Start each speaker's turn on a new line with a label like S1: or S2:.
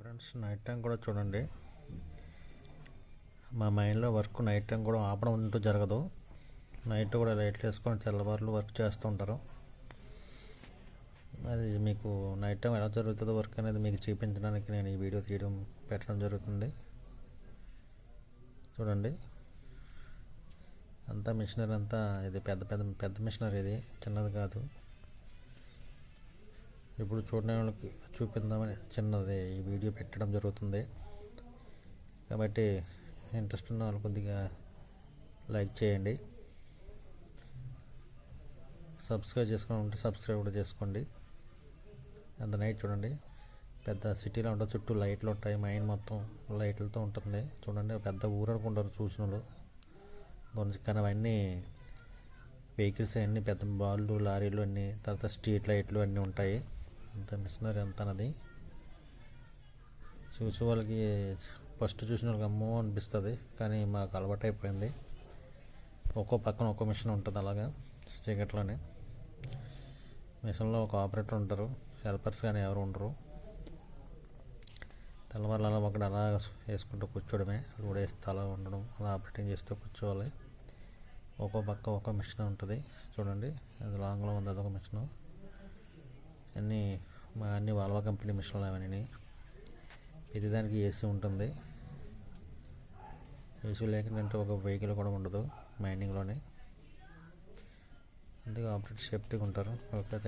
S1: Friends, night time కూడా చూడండి. మా మైండ్లో వర్క్ నైట్ టైం కూడా ఆపడం అంటూ జరగదు. నైట్ కూడా లైట్లు వేసుకొని తెల్లవారులు వర్క్ చేస్తూ ఉంటారు. అది మీకు నైట్ టైం ఎలా జరుగుతుందో వర్క్ అనేది మీకు చూపించడానికి నేను ఈ వీడియో పెట్టడం జరుగుతుంది. చూడండి, అంతా మిషనరీ అంతా ఇది పెద్ద మిషనరీ, ఇది చిన్నది కాదు. ఇప్పుడు చూడని వాళ్ళకి చూపిందామని చిన్నది ఈ వీడియో పెట్టడం జరుగుతుంది. కాబట్టి ఇంట్రెస్ట్ ఉన్న వాళ్ళు కొద్దిగా లైక్ చేయండి, సబ్స్క్రైబ్ చేసుకుని ఉంటే సబ్స్క్రైబ్ కూడా చేసుకోండి. అంత నైట్ చూడండి, పెద్ద సిటీలో ఉంటుంది, చుట్టూ లైట్లు ఉంటాయి, మైన్ మొత్తం లైట్లతో ఉంటుంది. చూడండి, పెద్ద ఊరు అనుకుంటారు చూసిన వాళ్ళు గురించి, కానీ అవన్నీ వెహికల్స్ అన్నీ పెద్ద బాళ్ళు లారీలు అన్నీ, తర్వాత స్ట్రీట్ లైట్లు అన్నీ ఉంటాయి. అంత మిషనరీ అంత అన్నది చూసి వాళ్ళకి ఫస్ట్ చూసిన వాళ్ళకి అమ్మో అనిపిస్తుంది, కానీ మాకు అలవాటు అయిపోయింది. ఒక్కో పక్కన ఒక్కో మిషన్ ఉంటుంది, అలాగా చీకట్లోనే. మిషన్లో ఒక ఆపరేటర్ ఉంటారు, హెల్పర్స్ కానీ ఎవరు ఉండరు. తెల్లవారులు అలా ఒకటి అలా వేసుకుంటూ కూర్చోవడమే, లోడ్ వేస్తే అలా ఉండడం, అలా ఆపరేటింగ్ చేస్తూ కూర్చోవాలి. ఒక్కో పక్క ఒక్కో మిషన్ ఉంటుంది. చూడండి, అది లాంగ్లో ఉంది, అదొక మిషను. అన్నీ వాల్వా కంపెనీ మిషన్లు అవన్నీ. ఇది దానికి ఏసీ ఉంటుంది. ఏసీ లేకుంటే ఒక వెహికల్ కూడా ఉండదు మైనింగ్లోనే. అందుకే ఆపరేటర్ సేఫ్టీగా ఉంటారు. ఓకే.